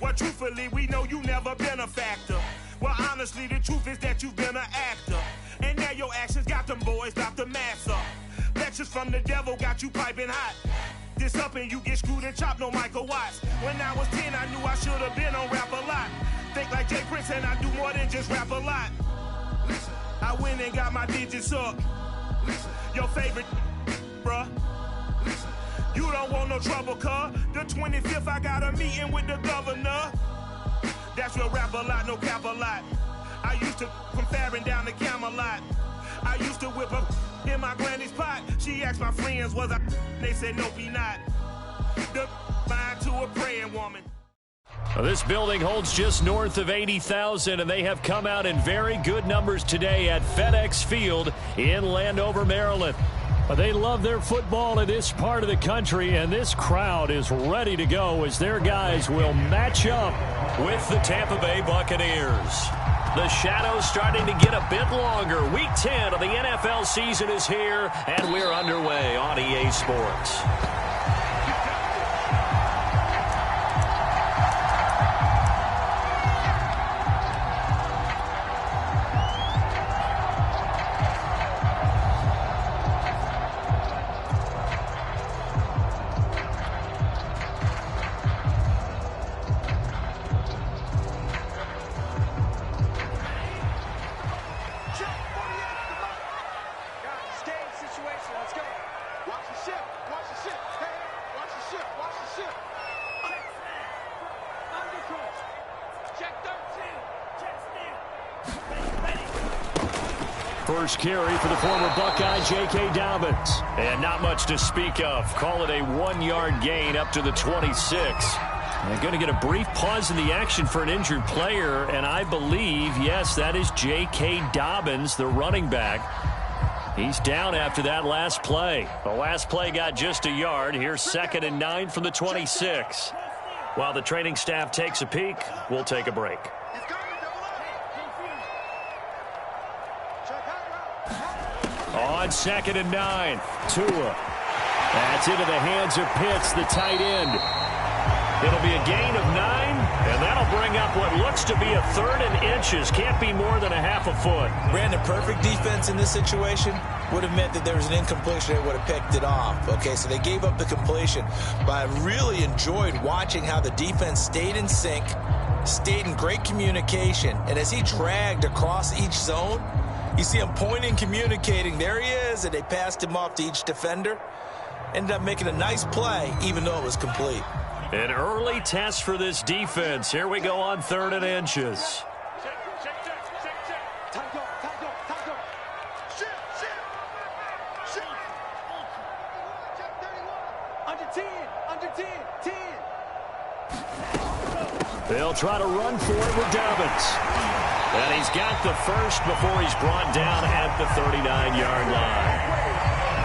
Well, truthfully, we know you never been a factor. Well, honestly, the truth is that you've been an actor. And now your actions got them boys about to mass up. Lectures from the devil got you piping hot. This up and you get screwed and chopped, no Michael Watts. When I was 10, I knew I should have been on rap a lot. Think like Jay Prince and I do more than just rap a lot. Listen, I went and got my digits up. Listen, your favorite, bruh. Listen, you don't want no trouble, cuz. The 25th, I got a meeting with the governor. That's real rap a lot, no cap a lot. I used to from Farron down to Camelot. I used to whip up in my granny's pot. She asked my friends, was I? They said, nope, he not. The line to a praying woman. Well, this building holds just north of 80,000, and they have come out in very good numbers today at FedEx Field in Landover, Maryland. They love their football in this part of the country, and this crowd is ready to go as their guys will match up with the Tampa Bay Buccaneers. The shadow's starting to get a bit longer. Week 10 of the NFL season is here, and we're underway on EA Sports. First carry for the former Buckeye, J.K. Dobbins. And not much to speak of. Call it a 1-yard gain up to the 26. They're going to get a brief pause in the action for an injured player, and I believe, yes, that is J.K. Dobbins, the running back. He's down after that last play. The last play got just a yard. Here's 2nd and 9 from the 26. While the training staff takes a peek, we'll take a break. On 2nd and 9, Tua. That's into the hands of Pitts, the tight end. It'll be a gain of 9, and that'll bring up what looks to be a 3rd and inches. Can't be more than a half a foot. Brandon, perfect defense in this situation would have meant that there was an incompletion. They would have picked it off. Okay, so they gave up the completion. But I really enjoyed watching how the defense stayed in sync, stayed in great communication, and as he dragged across each zone, you see him pointing, communicating. There he is, and they passed him off to each defender. Ended up making a nice play, even though it was complete. An early test for this defense. Here we go on 3rd and inches. They'll try to run for it with Dobbins. And he's got the first before he's brought down at the 39-yard line.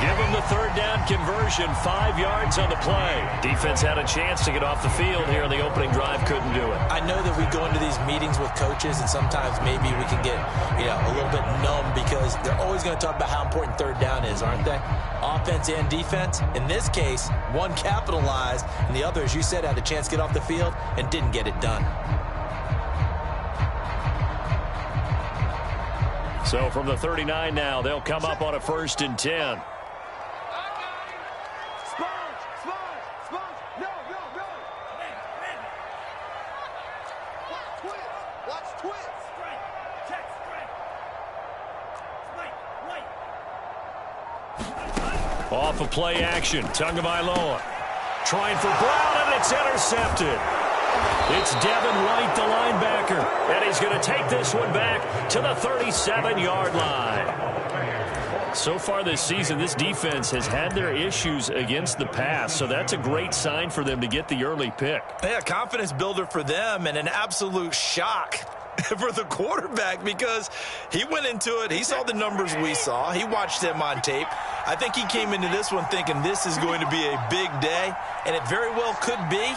Give him the 3rd down conversion, 5 yards on the play. Defense had a chance to get off the field here. The opening drive couldn't do it. I know that we go into these meetings with coaches, and sometimes maybe we can get, a little bit numb because they're always going to talk about how important 3rd down is, aren't they? Offense and defense. In this case, one capitalized, and the other, as you said, had a chance to get off the field and didn't get it done. So from the 39 now, they'll come up on a 1st and 10. Off of play action, Tagovailoa trying for Brown, and it's intercepted. It's Devin White, the linebacker, and he's going to take this one back to the 37-yard line. So far this season, this defense has had their issues against the pass, so that's a great sign for them to get the early pick. Yeah, confidence builder for them, and an absolute shock for the quarterback because he went into it. He saw the numbers we saw. He watched them on tape. I think he came into this one thinking this is going to be a big day, and it very well could be.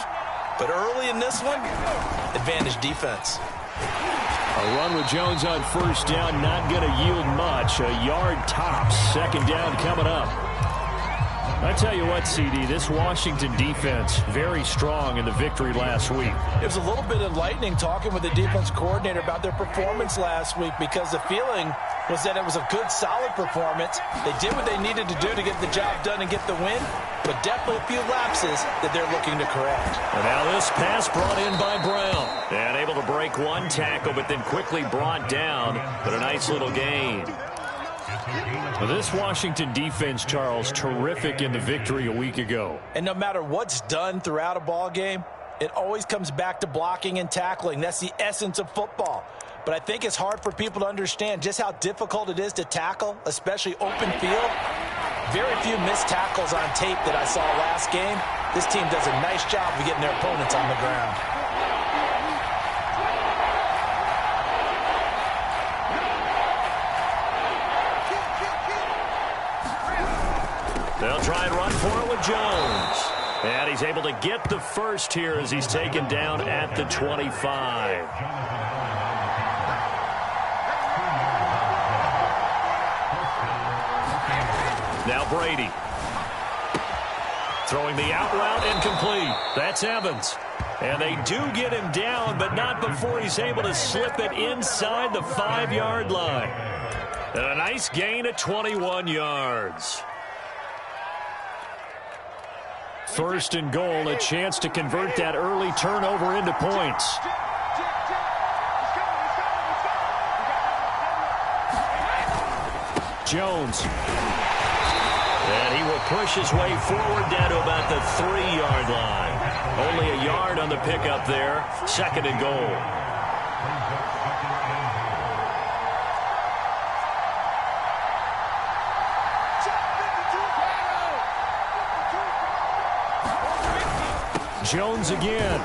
But early in this one, advantage defense. A run with Jones on 1st down, not going to yield much. A yard tops. 2nd down coming up. I tell you what, CD, this Washington defense, very strong in the victory last week. It was a little bit enlightening talking with the defense coordinator about their performance last week, because the feeling was that it was a good, solid performance. They did what they needed to do to get the job done and get the win, but definitely a few lapses that they're looking to correct. And now this pass brought in by Brown. And able to break one tackle, but then quickly brought down. But a nice little gain. Well, this Washington defense, Charles, terrific in the victory a week ago. And no matter what's done throughout a ball game, it always comes back to blocking and tackling. That's the essence of football. But I think it's hard for people to understand just how difficult it is to tackle, especially open field. Very few missed tackles on tape that I saw last game. This team does a nice job of getting their opponents on the ground. They'll try and run for it with Jones. And he's able to get the first here as he's taken down at the 25. Now Brady. Throwing the out route incomplete. That's Evans. And they do get him down, but not before he's able to slip it inside the 5-yard line. And a nice gain at 21 yards. First and goal, a chance to convert that early turnover into points. Jones. And he will push his way forward down to about the 3-yard line. Only a yard on the pickup there. Second and goal. Jones again.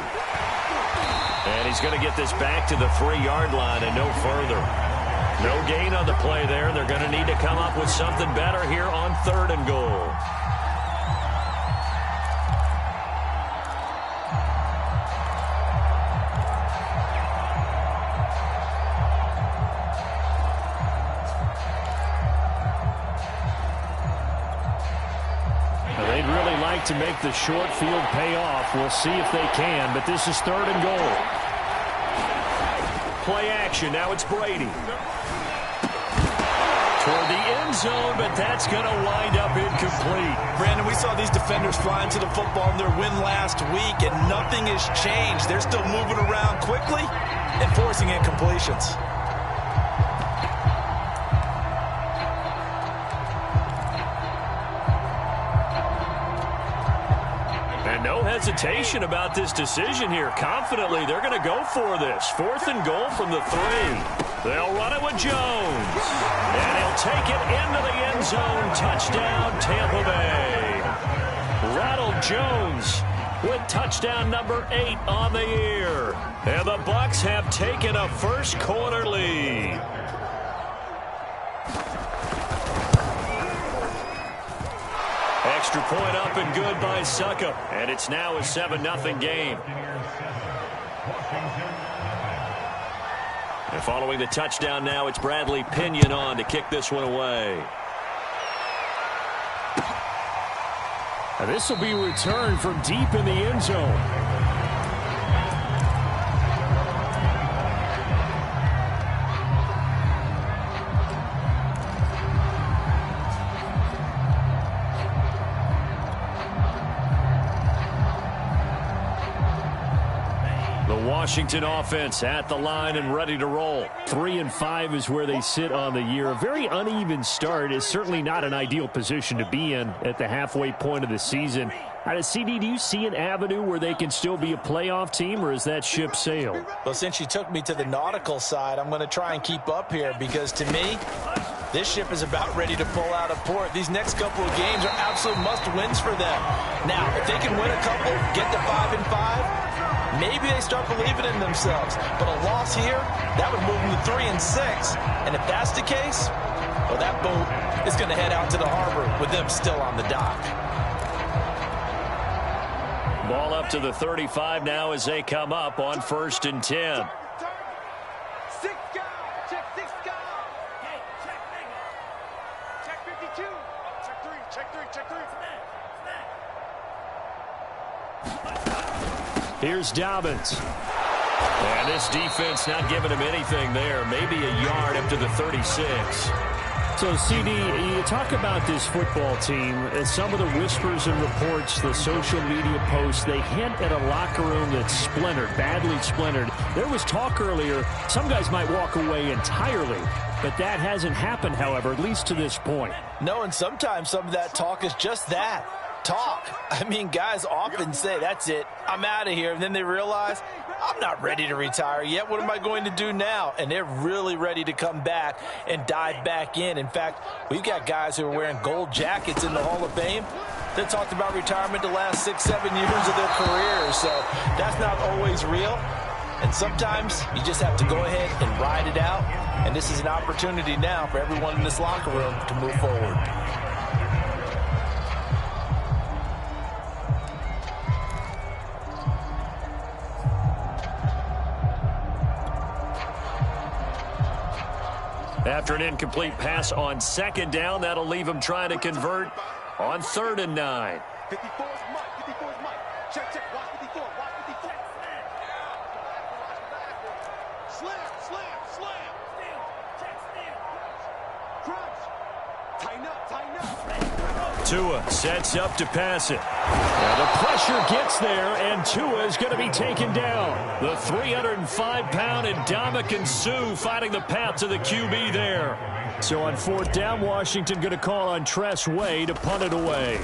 And he's going to get this back to the 3-yard line and no further. No gain on the play there. They're going to need to come up with something better here on third and goal. They'd really like to make the short field pay off. We'll see if they can, but this is third and goal. Play action. Now it's Brady. Toward the end zone, but that's going to wind up incomplete. Brandon, we saw these defenders flying to the football in their win last week, and nothing has changed. They're still moving around quickly and forcing incompletions. No hesitation about this decision here. Confidently, they're going to go for this. Fourth and goal from the 3. They'll run it with Jones. And he'll take it into the end zone. Touchdown, Tampa Bay. Ronald Jones with touchdown number 8 on the year. And the Bucs have taken a first quarter lead. Extra point up and good by Suckup. And it's now a 7-0 game. And following the touchdown now, it's Bradley Pinion on to kick this one away. And this will be returned from deep in the end zone. Washington offense at the line and ready to roll. 3-5 is where they sit on the year. A very uneven start is certainly not an ideal position to be in at the halfway point of the season. CD, do you see an avenue where they can still be a playoff team, or is that ship sailed? Well, since you took me to the nautical side, I'm going to try and keep up here, because to me, this ship is about ready to pull out of port. These next couple of games are absolute must-wins for them. Now, if they can win a couple, get to 5-5, maybe they start believing in themselves. But a loss here, that would move them to 3-6. And if that's the case, well, that boat is going to head out to the harbor with them still on the dock. Ball up to the 35 now as they come up on 1st and 10. Check 52. Check 3. Check 3. Check 3. Here's Dobbins. And this defense not giving him anything there. Maybe a yard up to the 36. So, CD, you talk about this football team, and some of the whispers and reports, the social media posts, they hint at a locker room that's splintered, badly splintered. There was talk earlier, some guys might walk away entirely, but that hasn't happened, however, at least to this point. No, and sometimes some of that talk is just that, talk. I mean, guys often say, that's it, I'm out of here, and then they realize, I'm not ready to retire yet. What am I going to do now? And they're really ready to come back and dive back in. In fact, we've got guys who are wearing gold jackets in the Hall of Fame that talked about retirement the last 6-7 years of their careers. So that's not always real. And sometimes you just have to go ahead and ride it out. And this is an opportunity now for everyone in this locker room to move forward. After an incomplete pass on second down, that'll leave him trying to convert on 3rd and 9. 54 is Mike. 54 is Mike. Check, check. Watch 54. Watch 54. Slam, slam, slam. Check, crunch. Tighten up, tighten up. Tua sets up to pass it. Now the pressure gets there, and Tua is going to be taken down. The 305-pound Ndamukong Suh fighting the path to the QB there. So on 4th down, Washington going to call on Tress Way to punt it away.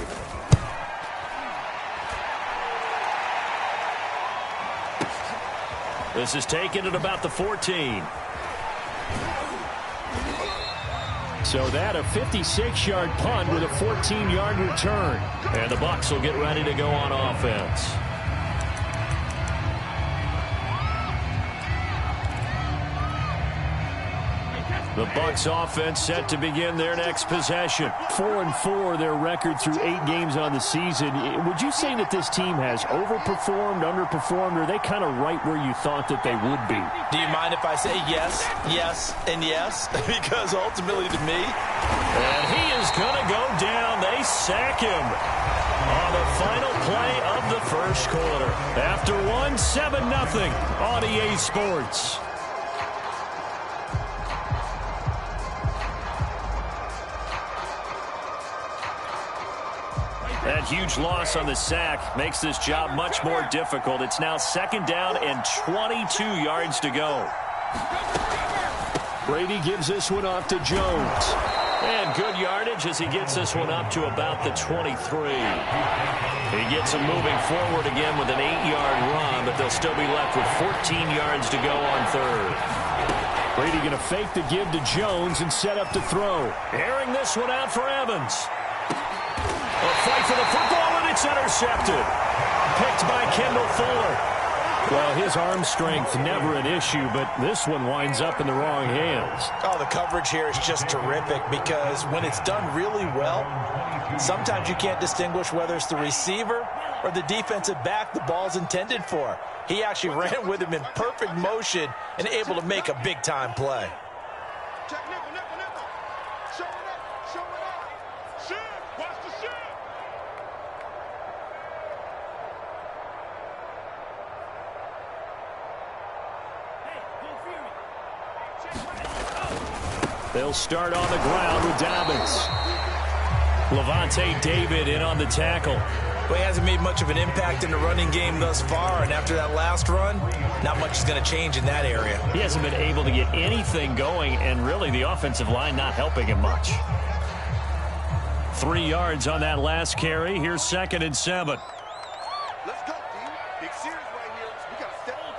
This is taken at about the 14. So that a 56-yard punt with a 14-yard return. And the Bucs will get ready to go on offense. The Bucs offense set to begin their next possession. 4-4 their record through 8 games on the season. Would you say that this team has overperformed, underperformed, or are they kind of right where you thought that they would be? Do you mind if I say yes, yes, and yes? Because ultimately to me... And he is going to go down. They sack him on the final play of the first quarter. After 7-0 on EA Sports. That huge loss on the sack makes this job much more difficult. It's now 2nd down and 22 yards to go. Brady gives this one off to Jones. And good yardage as he gets this one up to about the 23. He gets him moving forward again with an 8-yard run, but they'll still be left with 14 yards to go on 3rd. Brady going to fake the give to Jones and set up to throw. Airing this one out for Evans. A fight for the football, and it's intercepted. Picked by Kendall Fuller. Well, his arm strength never an issue, but this one winds up in the wrong hands. Oh, the coverage here is just terrific because when it's done really well, sometimes you can't distinguish whether it's the receiver or the defensive back the ball's intended for. He actually ran with him in perfect motion and able to make a big-time play. Check, nickel, nickel, nickel. Show it up, show it up. Shift, watch the shift. They'll start on the ground with Dobbins. Levante David in on the tackle. Well, he hasn't made much of an impact in the running game thus far, and after that last run, not much is going to change in that area. He hasn't been able to get anything going, and really the offensive line not helping him much. 3 yards on that last carry. Here's 2nd and 7. Let's go, team. Big series right here. We got to step up.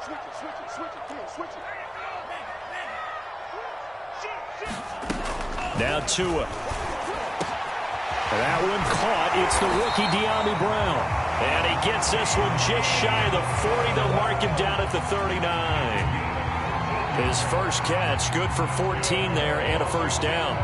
Switch it, switch it, switch it. Come on, switch it. Now Tua. That one caught. It's the rookie De'Ami Brown. And he gets this one just shy of the 40. They'll mark him down at the 39. His first catch, good for 14 there and a first down.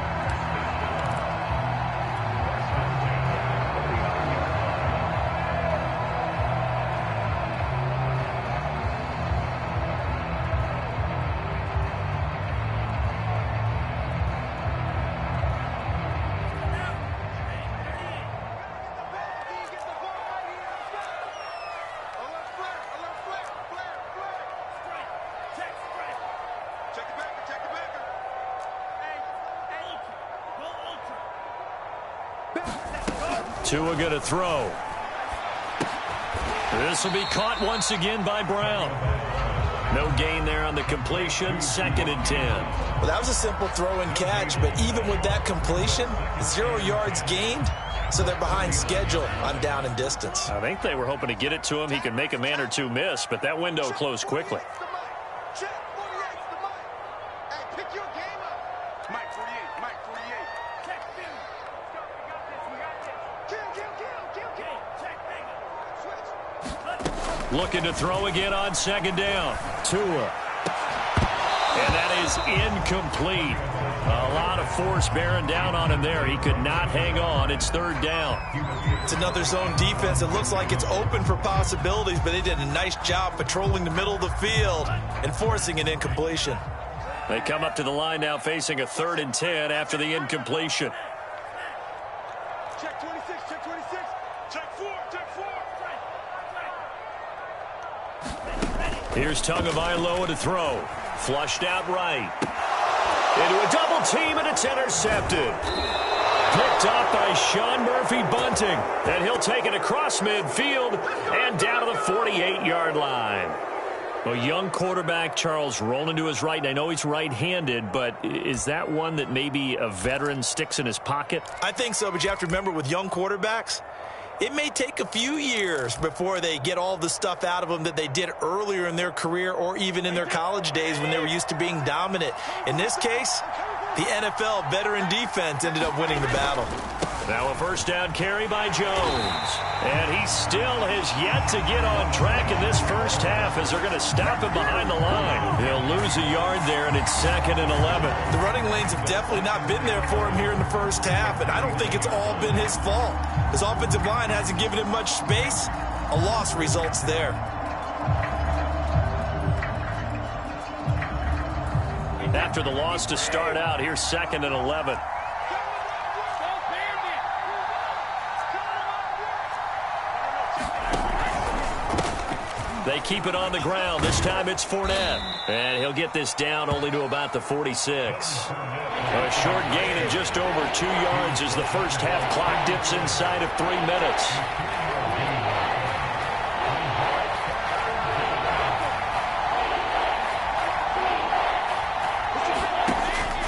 Tua going to throw. This will be caught once again by Brown. No gain there on the completion. 2nd and 10. Well, that was a simple throw and catch, but even with that completion, 0 yards gained, so they're behind schedule on down and distance. I think they were hoping to get it to him. He could make a man or two miss, but that window closed quickly. Looking to throw again on 2nd down. Tua. And that is incomplete. A lot of force bearing down on him there. He could not hang on. It's 3rd down. It's another zone defense. It looks like it's open for possibilities, but they did a nice job patrolling the middle of the field and forcing an incompletion. They come up to the line now facing a 3rd and 10 after the incompletion. Check 26, check 26, check 4, check 4. Here's Tagovailoa to throw. Flushed out right. Into a double team, and it's intercepted. Picked up by Sean Murphy Bunting. And he'll take it across midfield and down to the 48-yard line. A young quarterback, Charles, rolling to his right. And I know he's right-handed, but is that one that maybe a veteran sticks in his pocket? I think so, but you have to remember with young quarterbacks, it may take a few years before they get all the stuff out of them that they did earlier in their career or even in their college days when they were used to being dominant. In this case, the NFL veteran defense ended up winning the battle. Now a 1st down carry by Jones. And he still has yet to get on track in this first half as they're going to stop him behind the line. He'll lose a yard there, and it's 2nd and 11. The running lanes have definitely not been there for him here in the first half, and I don't think it's all been his fault. His offensive line hasn't given him much space. A loss results there. After the loss to start out, here's 2nd and 11. They keep it on the ground. This time it's Fournette. And he'll get this down only to about the 46. A short gain of just over 2 yards as the first half clock dips inside of 3 minutes.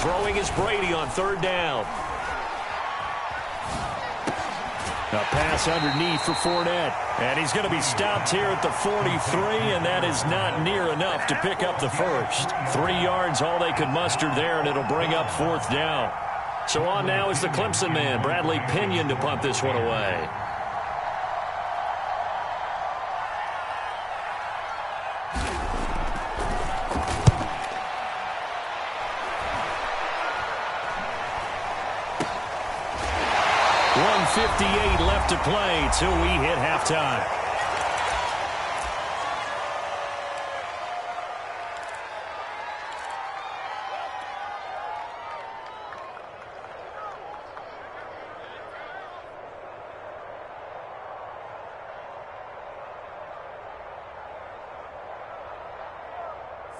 Throwing is Brady on 3rd down. A pass underneath for Fournette. And he's going to be stopped here at the 43, and that is not near enough to pick up the first. 3 yards, all they could muster there, and it'll bring up 4th down. So on now is the Clemson man, Bradley Pinion, to punt this one away. .58 left to play till we hit halftime.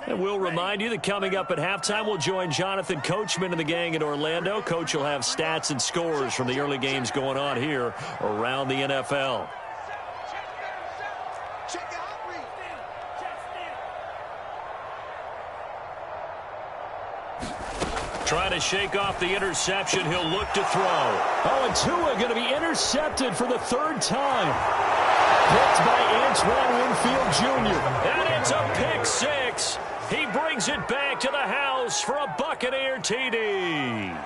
And we'll remind you that coming up at halftime, we'll join Jonathan Coachman and the gang in Orlando. Coach will have stats and scores from the early games going on here around the NFL. Trying to shake off the interception. He'll look to throw. Oh, and Tua going to be intercepted for the 3rd time. Picked by Antoine Winfield Jr. And it's a pick 6. He brings it back to the house for a Buccaneer TD.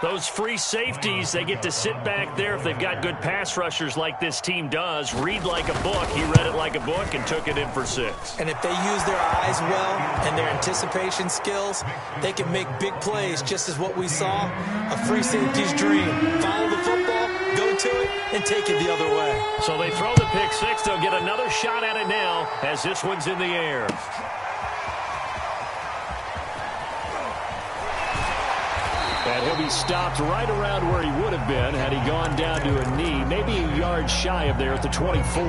Those free safeties, they get to sit back there if they've got good pass rushers like this team does. Read like a book. He read it like a book and took it in for 6. And if they use their eyes well and their anticipation skills, they can make big plays, just as what we saw, a free safety's dream. Follow the football, go to it, and take it the other way. So they throw the pick 6. They'll get another shot at it now as this one's in the air. And he'll be stopped right around where he would have been had he gone down to a knee, maybe a yard shy of there at the 24.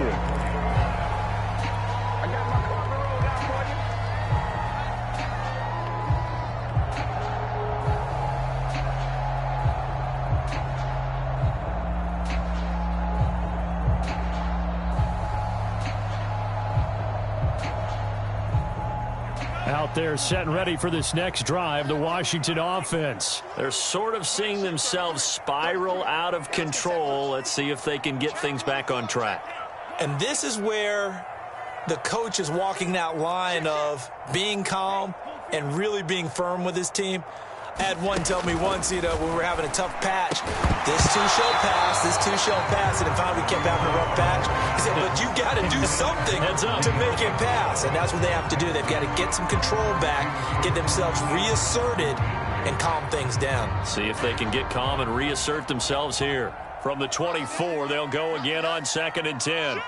Out there set and ready for this next drive, the Washington offense. They're sort of seeing themselves spiral out of control. Let's see if they can get things back on track. And this is where the coach is walking that line of being calm and really being firm with his team. I had one tell me once, when we were having a tough patch, this too shall pass, this too shall pass, and then finally we kept having a rough patch. He said, but you got to do something to make it pass, and that's what they have to do. They've got to get some control back, get themselves reasserted, and calm things down. See if they can get calm and reassert themselves here. From the 24, they'll go again on 2nd and 10.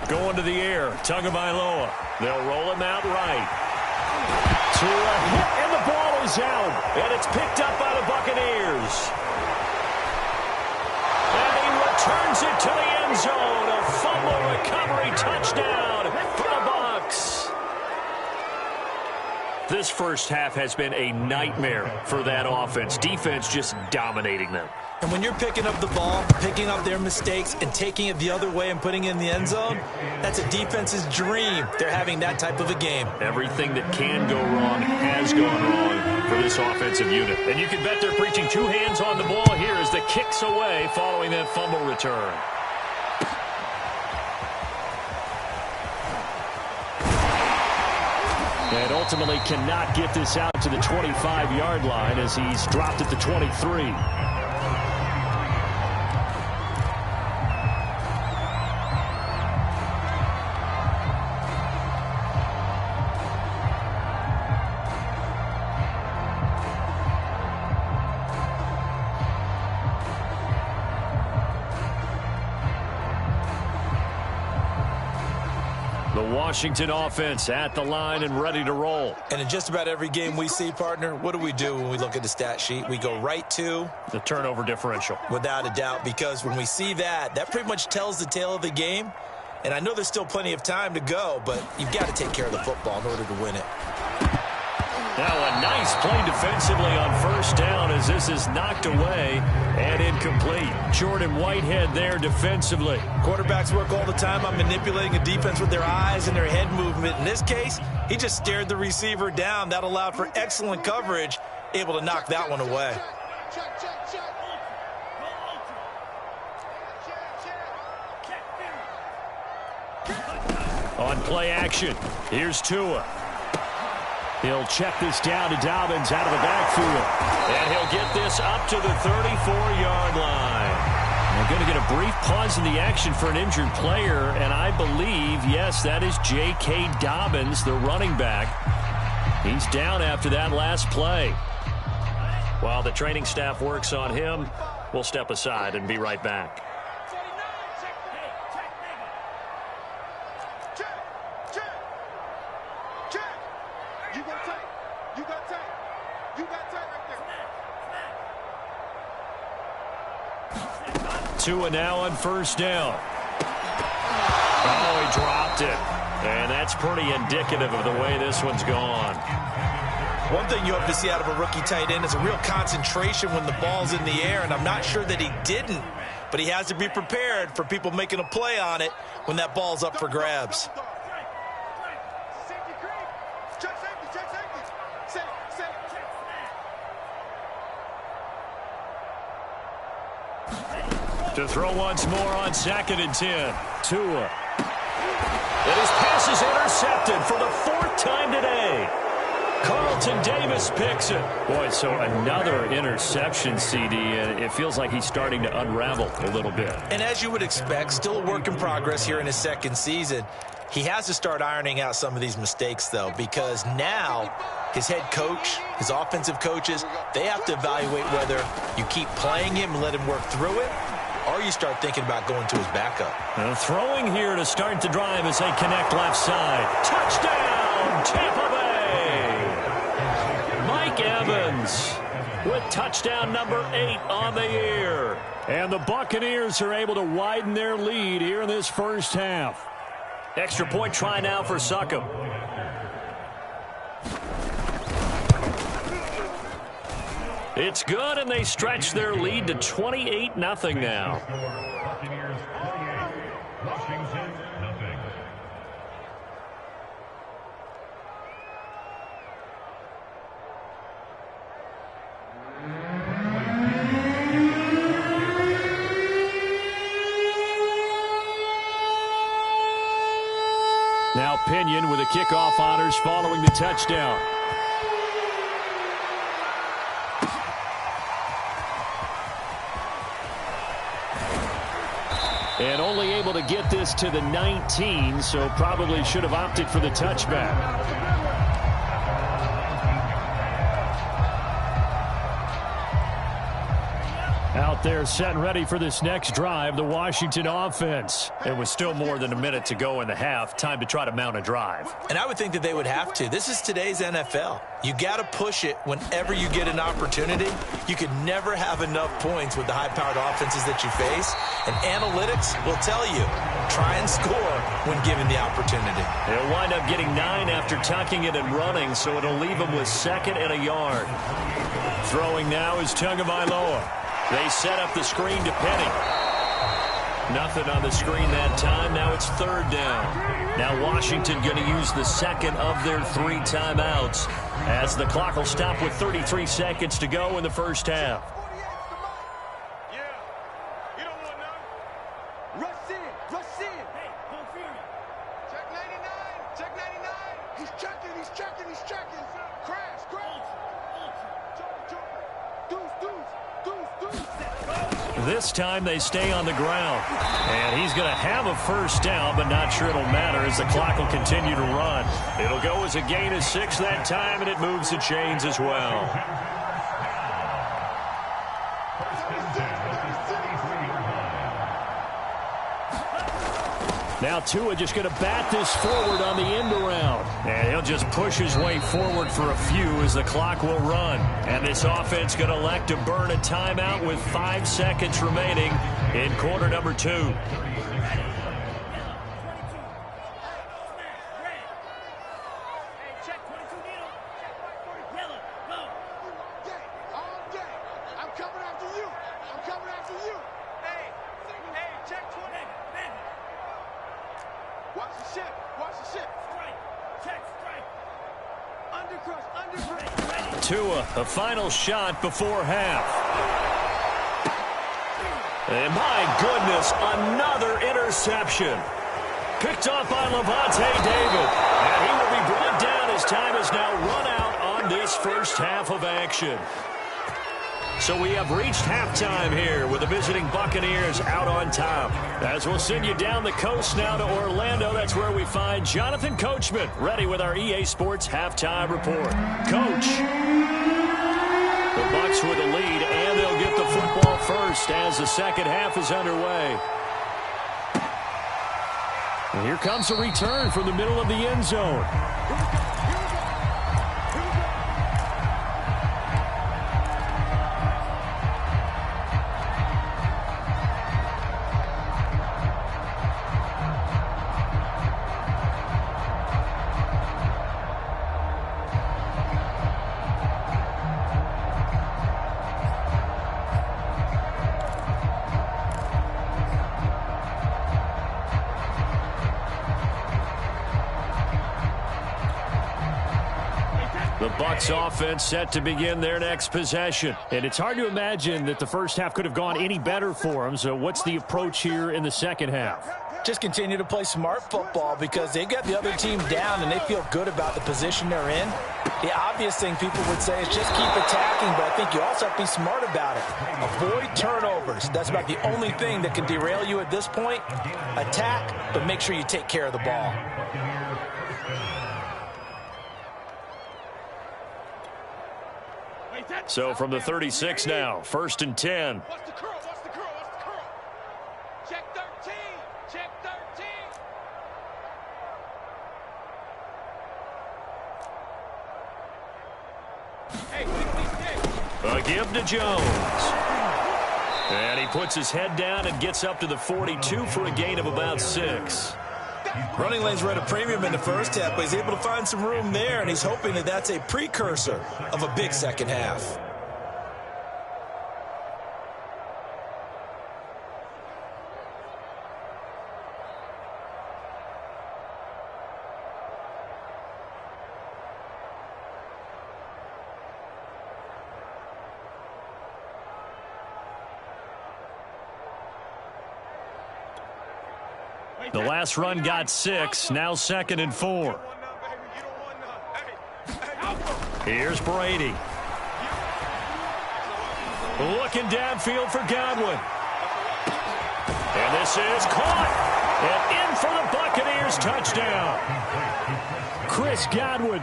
Going to the air, Tagovailoa. They'll roll him out right. To a hit, and the ball is out. And it's picked up by the Buccaneers. And he returns it to the end zone. A fumble recovery touchdown for the Bucs. This first half has been a nightmare for that offense. Defense just dominating them. And when you're picking up the ball, picking up their mistakes, and taking it the other way and putting it in the end zone, that's a defense's dream. They're having that type of a game. Everything that can go wrong has gone wrong for this offensive unit. And you can bet they're preaching two hands on the ball here as the kick's away following that fumble return. And ultimately cannot get this out to the 25-yard line as he's dropped at the 23. Washington offense at the line and ready to roll. And in just about every game we see, partner, what do we do when we look at the stat sheet? We go right to the turnover differential. Without a doubt, because when we see that, that pretty much tells the tale of the game. And I know there's still plenty of time to go, but you've got to take care of the football in order to win it. Now a nice play defensively on first down as this is knocked away and incomplete. Jordan Whitehead there defensively. Quarterbacks work all the time on manipulating a defense with their eyes and their head movement. In this case, he just stared the receiver down. That allowed for excellent coverage, able to knock that one away. On play action, here's Tua. He'll check this down to Dobbins out of the backfield. And he'll get this up to the 34-yard line. We're going to get a brief pause in the action for an injured player, and I believe, yes, that is J.K. Dobbins, the running back. He's down after that last play. While the training staff works on him, we'll step aside and be right back. Tua now on first down. Oh, he dropped it. And that's pretty indicative of the way this one's gone. One thing you hope to see out of a rookie tight end is a real concentration when the ball's in the air, and I'm not sure that he didn't, but he has to be prepared for people making a play on it when that ball's up for grabs. To throw once more on 2nd and 10. Tua. And his pass is intercepted for the 4th time today. Carlton Davis picks it. Boy, so another interception, CD, and it feels like he's starting to unravel a little bit. And as you would expect, still a work in progress here in his second season. He has to start ironing out some of these mistakes, though, because now his head coach, his offensive coaches, they have to evaluate whether you keep playing him and let him work through it, or you start thinking about going to his backup. Throwing here to start the drive as they connect left side. Touchdown, Tampa Bay! Mike Evans with touchdown number 8 on the year. And the Buccaneers are able to widen their lead here in this first half. Extra point try now for Succop. It's good, and they stretch their lead to 28-0 now. Now Pinion with the kickoff honors following the touchdown. And only able to get this to the 19, so probably should have opted for the touchback. Out there set and ready for this next drive, the Washington offense. It was still more than a minute to go in the half. Time to try to mount a drive. And I would think that they would have to. This is today's NFL. You got to push it whenever you get an opportunity. You could never have enough points with the high-powered offenses that you face. And analytics will tell you, try and score when given the opportunity. They'll wind up getting 9 after tucking it and running, so it'll leave them with 2nd and a yard. Throwing now is Tagovailoa. They set up the screen to Penny. Nothing on the screen that time. Now it's 3rd down. Now Washington going to use the 2nd of their 3 timeouts as the clock will stop with 33 seconds to go in the first half. Yeah. You don't want none. Rush in. Rush in. Hey, no fear. Check 99. Check 99. He's checking. He's checking. He's checking. Crash. Crash. Deuce. Deuce. This time they stay on the ground. And he's going to have a first down, but not sure it'll matter as the clock will continue to run. It'll go as a gain of 6 that time, and it moves the chains as well. Now Tua just going to bat this forward on the end around. And he'll just push his way forward for a few as the clock will run. And this offense going to elect to burn a timeout with 5 seconds remaining in quarter number 2. Tua, a final shot before half. And my goodness, another interception. Picked off by Levante David. And he will be brought down as time has now run out on this first half of action. So we have reached halftime here with the visiting Buccaneers out on top. As we'll send you down the coast now to Orlando, that's where we find Jonathan Coachman ready with our EA Sports halftime report. Coach, the Bucs with the lead, and they'll get the football first as the second half is underway. And here comes a return from the middle of the end zone. The Bucs offense set to begin their next possession. And it's hard to imagine that the first half could have gone any better for them. So what's the approach here in the second half? Just continue to play smart football because they got the other team down and they feel good about the position they're in. The obvious thing people would say is just keep attacking, but I think you also have to be smart about it. Avoid turnovers. That's about the only thing that can derail you at this point. Attack, but make sure you take care of the ball. So from the 36 now, 1st and 10. What's the curl? What's the curl? What's the curl? Check 13. Check 13. A give to Jones. And he puts his head down and gets up to the 42 for a gain of about 6. Running lanes were at a premium in the first half, but he's able to find some room there, and he's hoping that that's a precursor of a big second half. The last run got 6. Now 2nd and 4. Here's Brady. Looking downfield for Godwin. And this is caught. And in for the Buccaneers touchdown. Chris Godwin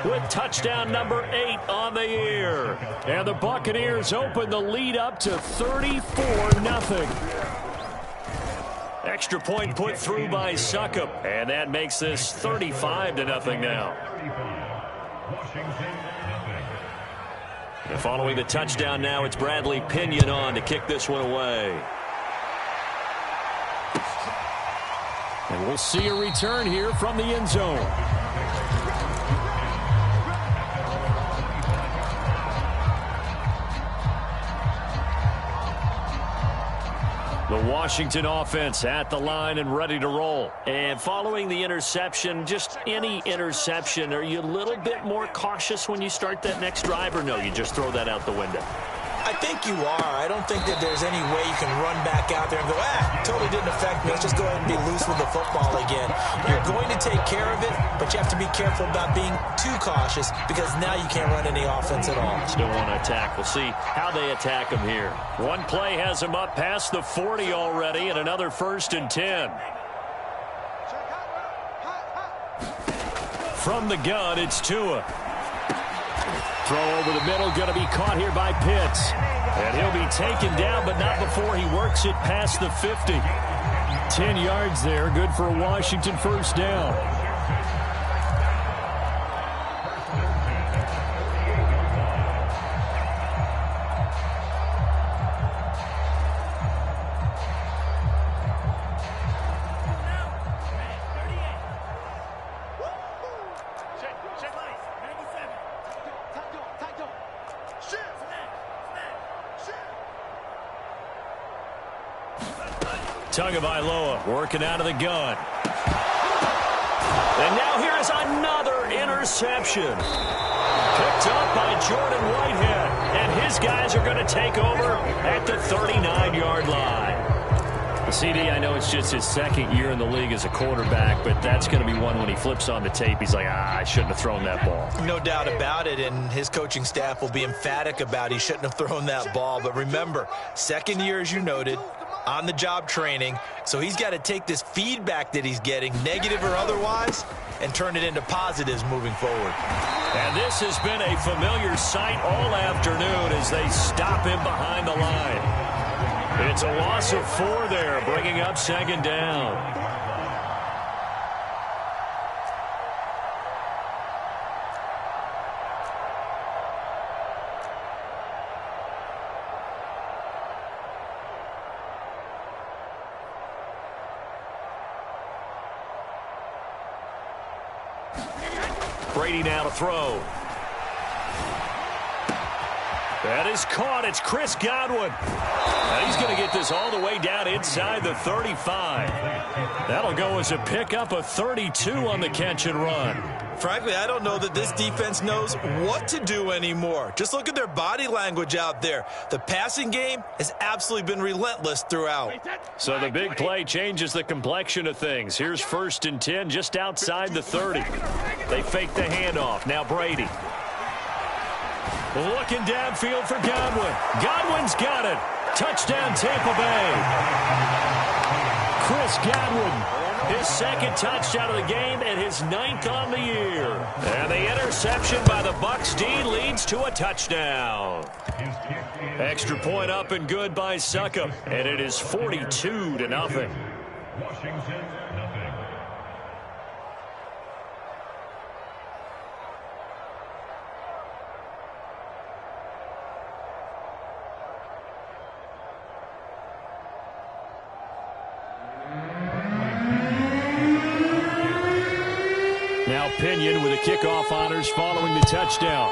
with touchdown number 8 on the year. And the Buccaneers open the lead up to 34-0. Extra point put through by Succop. And that makes this 35-0 now. And following the touchdown now, it's Bradley Pinion on to kick this one away. And we'll see a return here from the end zone. The Washington offense at the line and ready to roll. And following the interception, just any interception, are you a little bit more cautious when you start that next drive, or no, you just throw that out the window? I think you are. I don't think that there's any way you can run back out there and go, totally didn't affect me. Let's just go ahead and be loose with the football again. You're going to take care of it, but you have to be careful about being too cautious because now you can't run any offense at all. Still want to attack. We'll see how they attack him here. One play has him up past the 40 already, and another 1st and 10. From the gun, it's Tua. Throw over the middle, going to be caught here by Pitts. And he'll be taken down, but not before he works it past the 50. 10 yards there, good for a Washington 1st down. Tagovailoa working out of the gun. And now here is another interception. Picked up by Jordan Whitehead. And his guys are going to take over at the 39-yard line. CD, I know it's just his 2nd year in the league as a quarterback, but that's going to be one when he flips on the tape. He's like, I shouldn't have thrown that ball. No doubt about it, and his coaching staff will be emphatic about he shouldn't have thrown that ball. But remember, 2nd year, as you noted, on-the-job training, so he's got to take this feedback that he's getting, negative or otherwise, and turn it into positives moving forward. And this has been a familiar sight all afternoon as they stop him behind the line. It's a loss of 4 there, bringing up 2nd down. Brady now to throw. That is caught. It's Chris Godwin. Now he's going to get this all the way down inside the 35. That'll go as a pickup of 32 on the catch and run. Frankly, I don't know that this defense knows what to do anymore. Just look at their body language out there. The passing game has absolutely been relentless throughout. So the big play changes the complexion of things. Here's 1st and 10 just outside the 30. They fake the handoff. Now Brady. Looking downfield for Godwin. Godwin's got it. Touchdown Tampa Bay. Chris Godwin, his 2nd touchdown of the game and his 9th on the year. And the interception by the Bucs D leads to a touchdown. Extra point up and good by Succop. And it is 42-0. Washington, nothing. Now Pinion with the kickoff honors following the touchdown.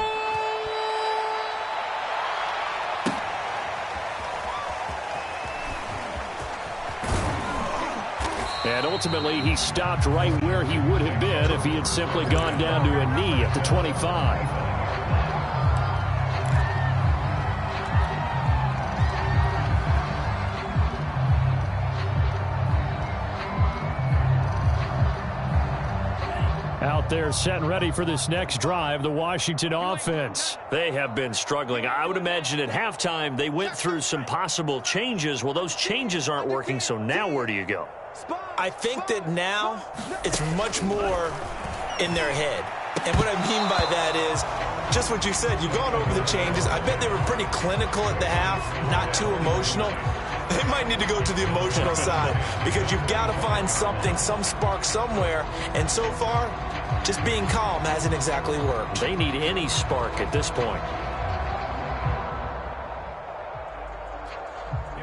And ultimately, he stopped right where he would have been if he had simply gone down to a knee at the 25. out there setting ready for this next drive, the Washington offense. They have been struggling. I would imagine at halftime they went through some possible changes. Well, those changes aren't working, so now where do you go? I think that now it's much more in their head. And what I mean by that is just what you said. You've gone over the changes. I bet they were pretty clinical at the half, not too emotional. They might need to go to the emotional side because you've got to find something, some spark somewhere. And so far, just being calm hasn't exactly worked. They need any spark at this point.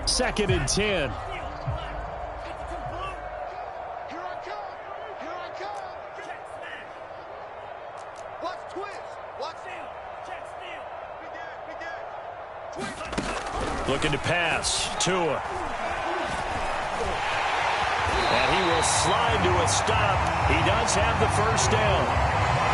2nd and 10. Looking to pass. Tua. And he will slide to a stop. He does have the first down.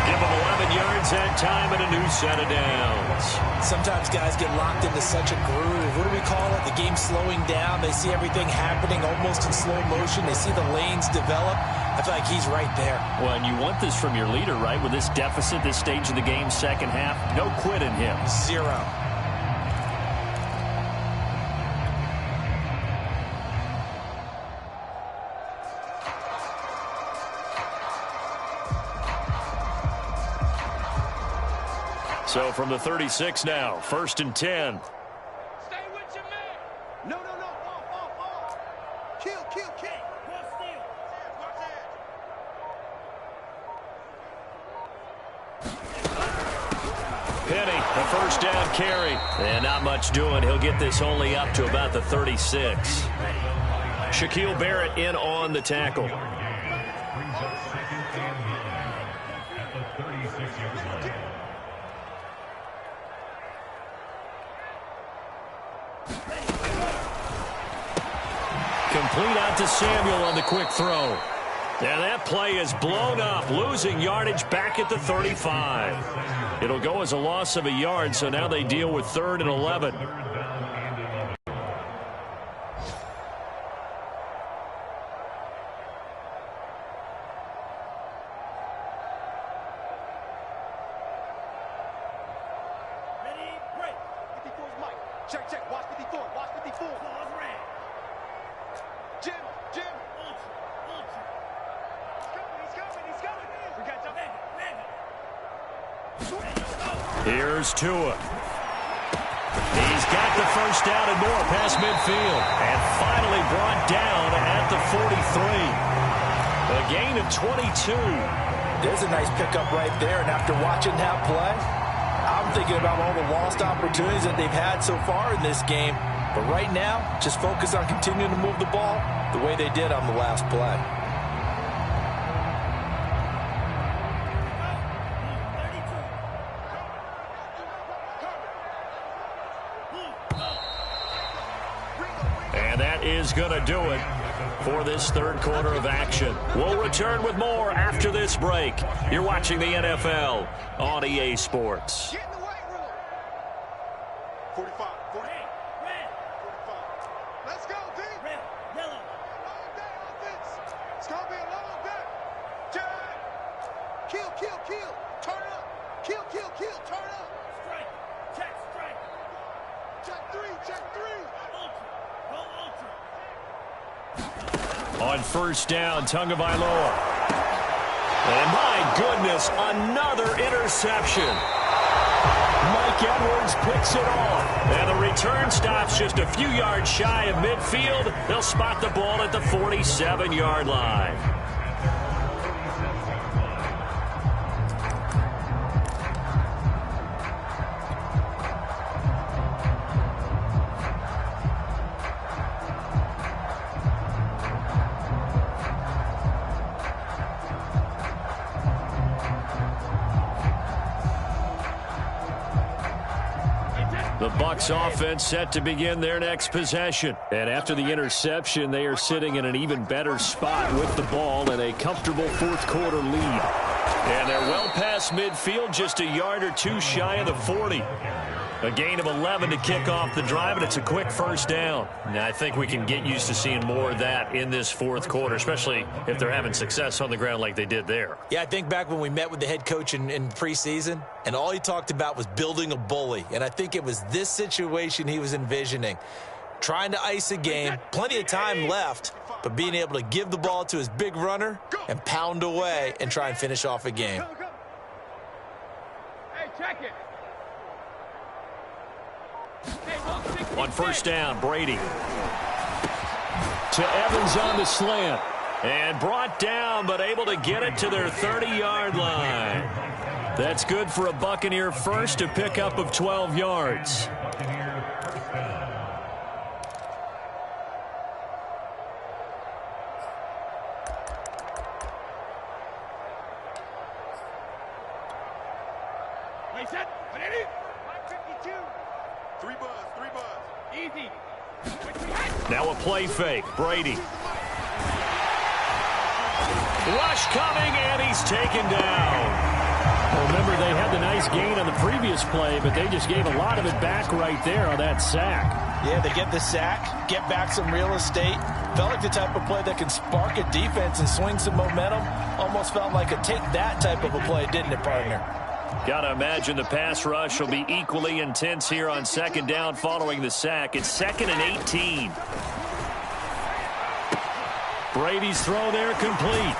Give him 11 yards that time and a new set of downs. Sometimes guys get locked into such a groove. What do we call it? The game's slowing down. They see everything happening almost in slow motion. They see the lanes develop. I feel like he's right there. Well, and you want this from your leader, right? With this deficit, this stage of the game, second half, no quit in him. Zero. So from the 36 now, 1st and 10. Stay with your man. No. Off. Kill. One steal. Watch edge. Penny, the first down carry. And not much doing. He'll get this only up to about the 36. Shaquille Barrett in on the tackle. Complete out to Samuel on the quick throw. And that play is blown up, losing yardage back at the 35. It'll go as a loss of a yard, so now they deal with 3rd and 11. Ready, break. 54's Mike. Check. Watch 54. Watch 54. Jim. Ultra. He's coming. We got jump. Here's Tua. He's got the first down and more past midfield. And finally brought down at the 43. A gain of 22. There's a nice pickup right there. And after watching that play, I'm thinking about all the lost opportunities that they've had so far in this game. But right now, just focus on continuing to move the ball the way they did on the last play. And that is going to do it for this 3rd quarter of action. We'll return with more after this break. You're watching the NFL on EA Sports. Get in the weight room. 45. Let's go, D. Yellow. Long day offense. It's going to be a long day. Jack. Kill. Turn up. Kill. Turn up. Strike. Check 3. On first down, Tagovailoa. And my goodness, another interception. Mike Edwards picks it off. And the return stops just a few yards shy of midfield. They'll spot the ball at the 47-yard line. The Bucs offense set to begin their next possession. And after the interception, they are sitting in an even better spot with the ball in a comfortable 4th quarter lead. And they're well past midfield, just a yard or two shy of the 40. A gain of 11 to kick off the drive, and it's a quick first down. Now, I think we can get used to seeing more of that in this fourth quarter, especially if they're having success on the ground like they did there. Yeah, I think back when we met with the head coach in preseason, and all he talked about was building a bully. And I think it was this situation he was envisioning. Trying to ice a game, plenty of time left, but being able to give the ball to his big runner and pound away and try and finish off a game. Hey, check it. On first down, Brady. To Evans on the slant. And brought down, but able to get it to their 30-yard line. That's good for a Buccaneer first, a pickup of 12 yards. Wait, set. Ready? 152. Three buzz. Easy. Now a play fake. Brady. Rush coming, and he's taken down. Well, remember, they had the nice gain on the previous play, but they just gave a lot of it back right there on that sack. Yeah, they get the sack, get back some real estate. Felt like the type of play that can spark a defense and swing some momentum. Almost felt like a take that type of a play, didn't it, partner? Got to imagine the pass rush will be equally intense here on second down following the sack. It's 2nd and 18. Brady's throw there complete.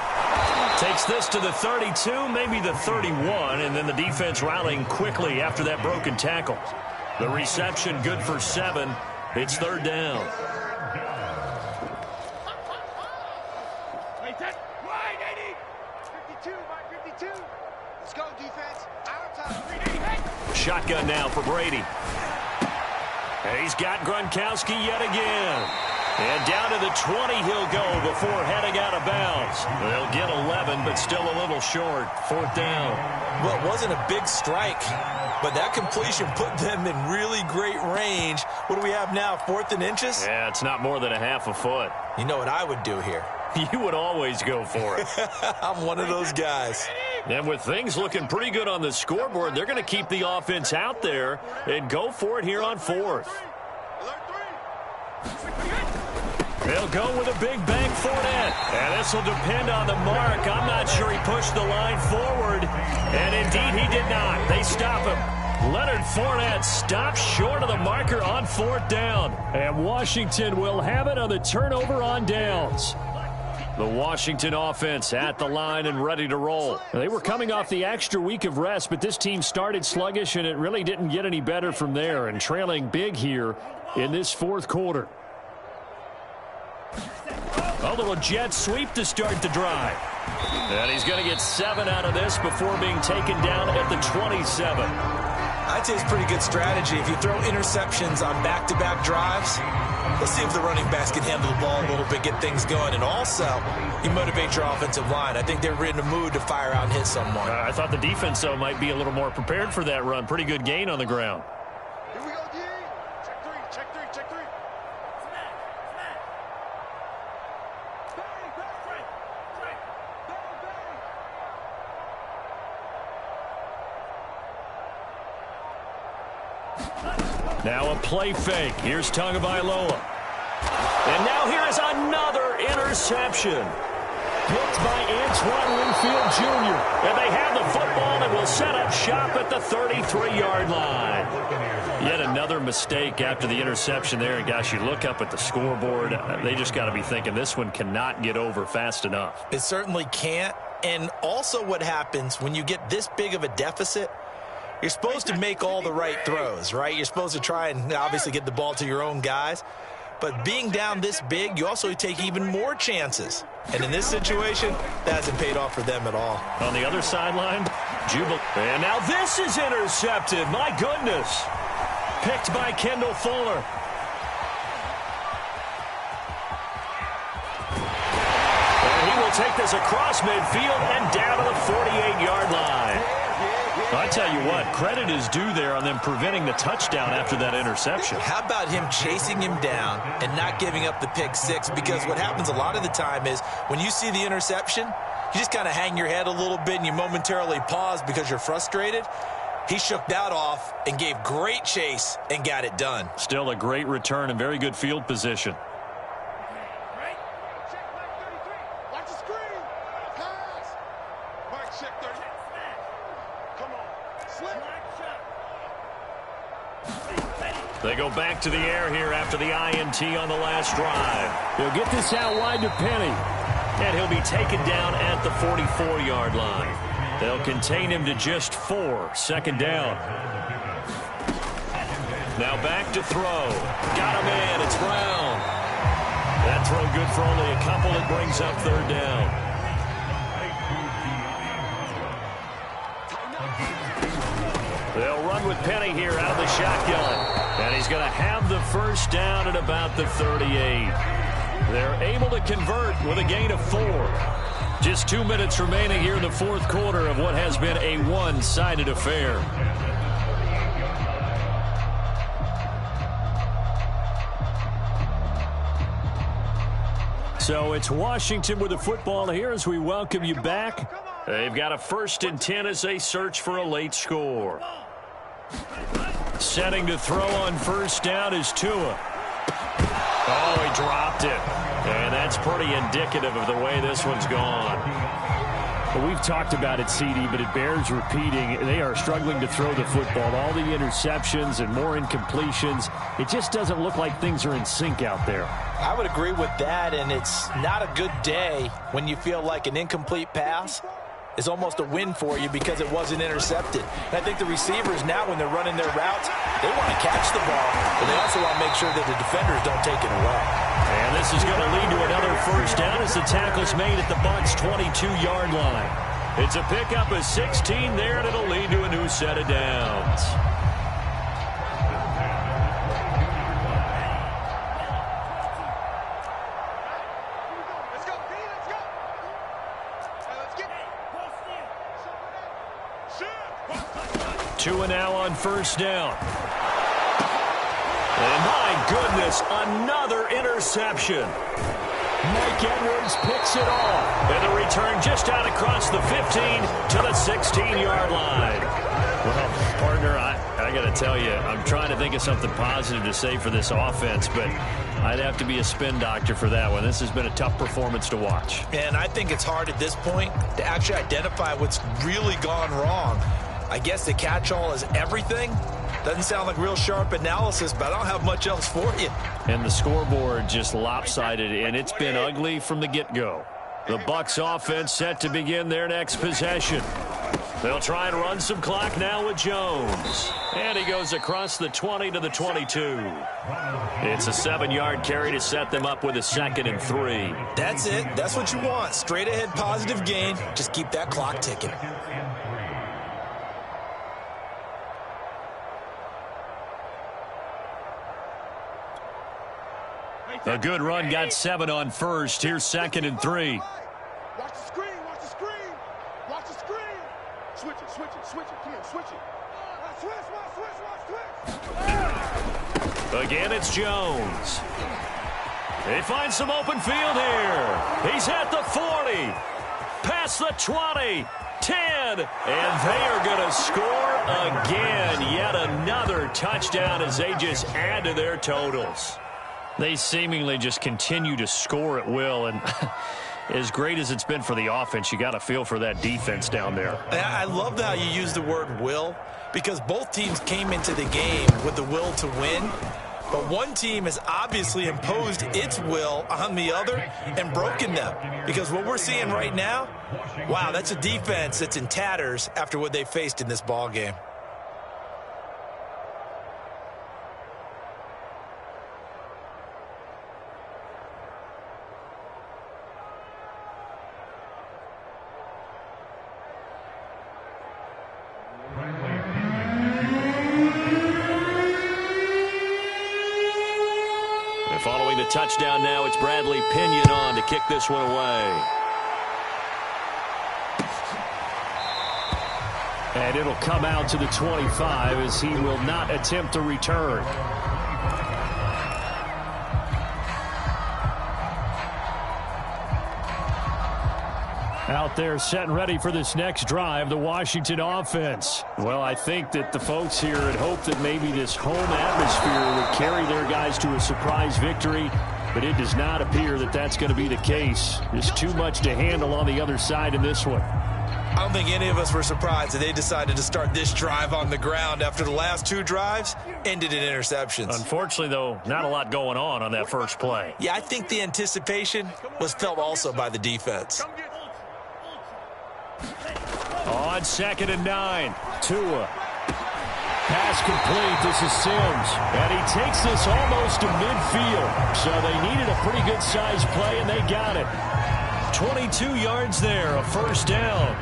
Takes this to the 32, maybe the 31, and then the defense rallying quickly after that broken tackle. The reception good for 7. It's third down. Wait, set. Wide, 80. 52, 52. Let's go, defense. Our time. 380. Shotgun now for Brady. And he's got Gronkowski yet again. And down to the 20 he'll go before heading out of bounds. They'll get 11, but still a little short. Fourth down. Well, it wasn't a big strike, but that completion put them in really great range. What do we have now, 4th and inches? Yeah, it's not more than a half a foot. You know what I would do here? You would always go for it. I'm one of those guys. And with things looking pretty good on the scoreboard, they're going to keep the offense out there and go for it here on 4th. They'll go with a big bank Fournette. And this will depend on the mark. I'm not sure he pushed the line forward. And indeed he did not. They stop him. Leonard Fournette stops short of the marker on 4th down. And Washington will have it on the turnover on downs. The Washington offense at the line and ready to roll. They were coming off the extra week of rest, but this team started sluggish, and it really didn't get any better from there, and trailing big here in this fourth quarter. A little jet sweep to start the drive. And he's going to get 7 out of this before being taken down at the 27. I'd say it's pretty good strategy. If you throw interceptions on back-to-back drives, let's see if the running backs can handle the ball a little bit, get things going. And also, you motivate your offensive line. I think they're in a mood to fire out and hit someone. I thought the defense, though, might be a little more prepared for that run. Pretty good gain on the ground. Here we go, D. Check 3, check 3, check 3. Now a play fake. Here's Tagovailoa. And now here is another interception. Picked by Antoine Winfield Jr. And they have the football and will set up shop at the 33-yard line. Yet another mistake after the interception there. And, gosh, you look up at the scoreboard. They just got to be thinking this one cannot get over fast enough. It certainly can't. And also what happens when you get this big of a deficit, you're supposed to make all the right throws, right? You're supposed to try and obviously get the ball to your own guys. But being down this big, you also take even more chances. And in this situation, that hasn't paid off for them at all. On the other sideline, Jubal. And now this is intercepted. My goodness. Picked by Kendall Fuller. And he will take this across midfield and down to the 48-yard line. I tell you what, credit is due there on them preventing the touchdown after that interception. How about him chasing him down and not giving up the pick six? Because what happens a lot of the time is when you see the interception, you just kind of hang your head a little bit and you momentarily pause because you're frustrated. He shook that off and gave great chase and got it done. Still a great return and very good field position. Watch the screen. Pass. Mike, check 30. Come on. Slip. They go back to the air here after the INT on the last drive. He'll get this out wide to Penny. And he'll be taken down at the 44-yard line. They'll contain him to just 4. Second down. Now back to throw. Got him in. It's Brown. That throw good for only a couple. It brings up third down. They'll run with Penny here out of the shotgun. And he's going to have the first down at about the 38. They're able to convert with a gain of 4. Just 2 minutes remaining here in the fourth quarter of what has been a one-sided affair. So it's Washington with the football here as we welcome you back. They've got a 1st and 10 as they search for a late score. Setting to throw on first down is Tua. Oh, he dropped it. And that's pretty indicative of the way this one's gone. Well, we've talked about it, CD, but it bears repeating. They are struggling to throw the football. All the interceptions and more incompletions. It just doesn't look like things are in sync out there. I would agree with that, and it's not a good day when you feel like an incomplete pass is almost a win for you because it wasn't intercepted. And I think the receivers now, when they're running their routes, they want to catch the ball, but they also want to make sure that the defenders don't take it away. And this is going to lead to another first down as the tackle's made at the Bucs' 22-yard line. It's a pickup of 16 there, and it'll lead to a new set of downs. Tua now on first down. And my goodness, another interception. Mike Edwards picks it off. And the return just out across the 15 to the 16-yard line. Well, partner, I got to tell you, I'm trying to think of something positive to say for this offense, but I'd have to be a spin doctor for that one. This has been a tough performance to watch. And I think it's hard at this point to actually identify what's really gone wrong. I guess the catch-all is everything. Doesn't sound like real sharp analysis, but I don't have much else for you. And the scoreboard just lopsided, and it's been ugly from the get-go. The Bucs offense set to begin their next possession. They'll try and run some clock now with Jones. And he goes across the 20 to the 22. It's a 7-yard carry to set them up with a 2nd and 3. That's it. That's what you want. Straight ahead positive gain. Just keep that clock ticking. A good run got 7 on first. Here's 2nd and 3. Watch the screen. Watch the screen. Watch the screen. Switch it. Switch it. Switch it. Ken, switch it. Switch. Again, it's Jones. They find some open field here. He's at the 40. Past the 20. 10. And they are going to score again. Yet another touchdown as they just add to their totals. They seemingly just continue to score at will, and as great as it's been for the offense, you got to feel for that defense down there. I love how you use the word will, because both teams came into the game with the will to win, but one team has obviously imposed its will on the other and broken them, because what we're seeing right now, wow, that's a defense that's in tatters after what they faced in this ball game. Following the touchdown now, it's Bradley Pinion on to kick this one away. And it'll come out to the 25 as he will not attempt a return. Out there set and ready for this next drive, the Washington offense. Well, I think that the folks here had hoped that maybe this home atmosphere would carry their guys to a surprise victory, but it does not appear that that's going to be the case. There's too much to handle on the other side in this one. I don't think any of us were surprised that they decided to start this drive on the ground after the last 2 drives ended in interceptions. Unfortunately, though, not a lot going on that first play. Yeah, I think the anticipation was felt also by the defense. On 2nd and 9, Tua. Pass complete. This is Sims. And he takes this almost to midfield. So they needed a pretty good-sized play, and they got it. 22 yards there, a first down.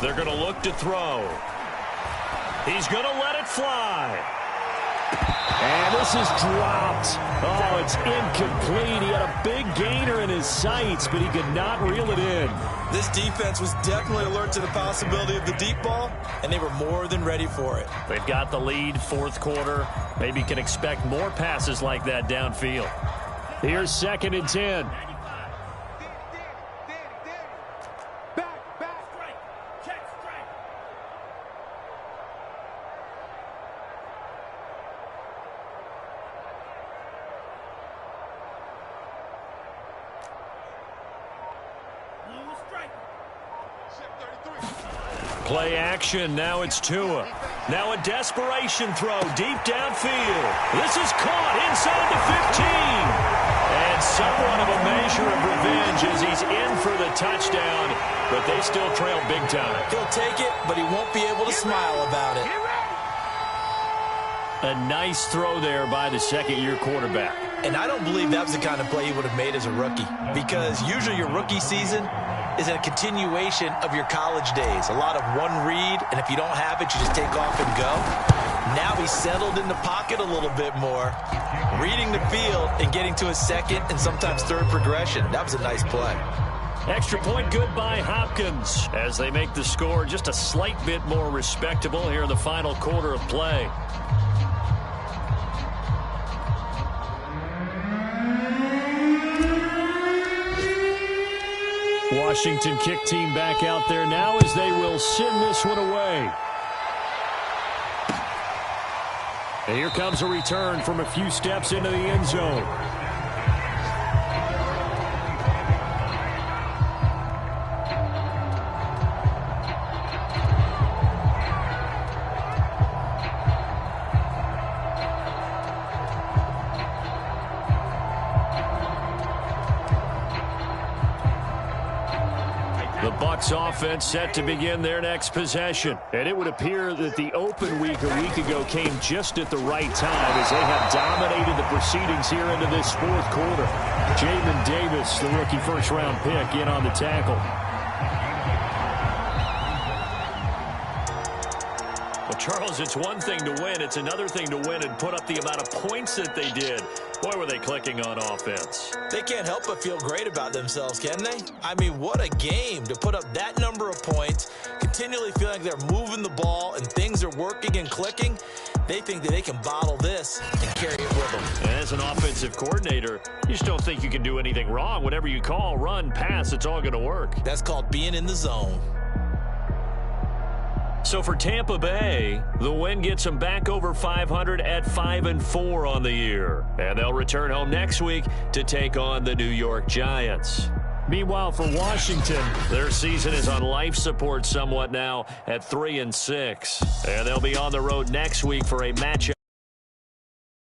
They're going to look to throw. He's going to let it fly. And this is dropped. Oh, it's incomplete. He had a big gainer in his sights, but he could not reel it in. This defense was definitely alert to the possibility of the deep ball, and they were more than ready for it. They've got the lead, 4th quarter. Maybe can expect more passes like that downfield. Here's 2nd and 10. Play action. Now it's Tua. Now a desperation throw deep downfield. This is caught inside the 15. And somewhat of a measure of revenge as he's in for the touchdown, but they still trail big time. He'll take it, but he won't be able to smile about it. A nice throw there by the 2nd-year quarterback. And I don't believe that was the kind of play he would have made as a rookie, because usually your rookie season is a continuation of your college days. A lot of one read, and if you don't have it, you just take off and go. Now he's settled in the pocket a little bit more, reading the field and getting to his 2nd and sometimes 3rd progression. That was a nice play. Extra point good by Hopkins as they make the score just a slight bit more respectable here in the final quarter of play. Washington kick team back out there now as they will send this one away. And here comes a return from a few steps into the end zone. The Bucs offense set to begin their next possession. And it would appear that the open week a week ago came just at the right time as they have dominated the proceedings here into this 4th quarter. Jamin Davis, the rookie first-round pick, in on the tackle. Well, Charles, it's one thing to win. It's another thing to win and put up the amount of points that they did. Boy, were they clicking on offense. They can't help but feel great about themselves, can they? I mean, what a game to put up that number of points, continually feeling like they're moving the ball and things are working and clicking. They think that they can bottle this and carry it with them. And as an offensive coordinator, you just don't think you can do anything wrong. Whatever you call, run, pass, it's all going to work. That's called being in the zone. So for Tampa Bay, the win gets them back over 500 at 5-4 on the year. And they'll return home next week to take on the New York Giants. Meanwhile, for Washington, their season is on life support somewhat now at 3-6. And they'll be on the road next week for a matchup.